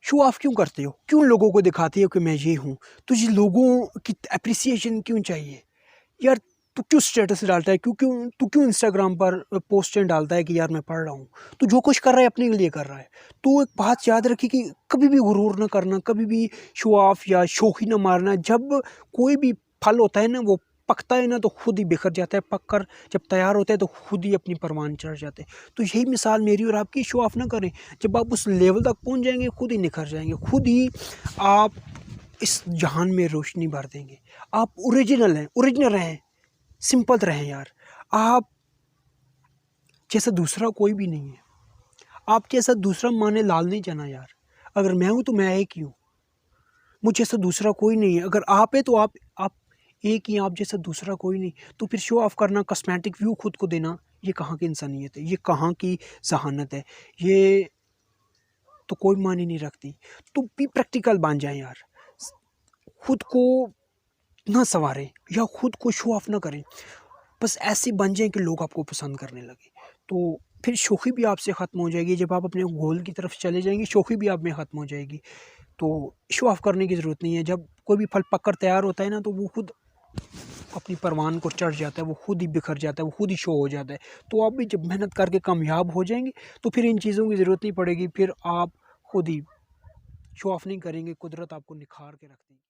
Show off क्यों करते हो? क्यों लोगों को दिखाते हो कि मैं ये हूँ? तुझे लोगों की अप्रिसिएशन क्यों चाहिए? यार तू क्यों स्टेटस डालता है? तू क्यों इंस्टाग्राम पर पोस्टें डालता है कि यार मैं पढ़ रहा हूँ? तू जो कुछ कर रहा है अपने लिए कर रहा है। तू एक बात याद रखी कि कभी भी गुरूर ना करना, कभी भी शो ऑफ या शोखी ना मारना। जब कोई भी फल होता है ना वो पकता है ना तो खुद ही बिखर जाता है, पककर जब तैयार होता है तो खुद ही अपनी परवान चढ़ जाते हैं। तो यही मिसाल मेरी और आपकी, शो ऑफ ना करें। जब आप उस लेवल तक पहुँच जाएंगे खुद ही निखर जाएंगे, खुद ही आप इस जहान में रोशनी भर देंगे। आप ओरिजिनल हैं, ओरिजिनल रहें, सिंपल रहें यार। आप जैसा दूसरा कोई भी नहीं है। आप जैसा दूसरा माने लाल नहीं जाना यार। अगर मैं हूँ तो मैं एक ही हूँ, मुझ जैसा दूसरा कोई नहीं है। अगर आप है तो आप एक ही, आप जैसा दूसरा कोई नहीं। तो फिर शो ऑफ करना, कॉस्मेटिक व्यू खुद को देना, ये कहाँ की इंसानियत है? ये कहाँ की जहानत है? ये तो कोई मानी नहीं रखती। तो भी प्रैक्टिकल बन जाए यार, खुद को ना संवारें या खुद को शो ऑफ ना करें। बस ऐसे बन जाएं कि लोग आपको पसंद करने लगे। तो फिर शोखी भी आपसे ख़त्म हो जाएगी। जब आप अपने गोल की तरफ चले जाएंगे शोखी भी आप में ख़त्म हो जाएगी। तो शो ऑफ करने की ज़रूरत नहीं है। जब कोई भी फल पक कर तैयार होता है ना तो वो खुद अपनी परवान को चढ़ जाता है, वो खुद ही बिखर जाता है, वो खुद ही शो हो जाता है। तो आप भी जब मेहनत करके कामयाब हो जाएंगे तो फिर इन चीज़ों की ज़रूरत नहीं पड़ेगी। फिर आप खुद ही शो ऑफ नहीं करेंगे, कुदरत आपको निखार के रख देगी।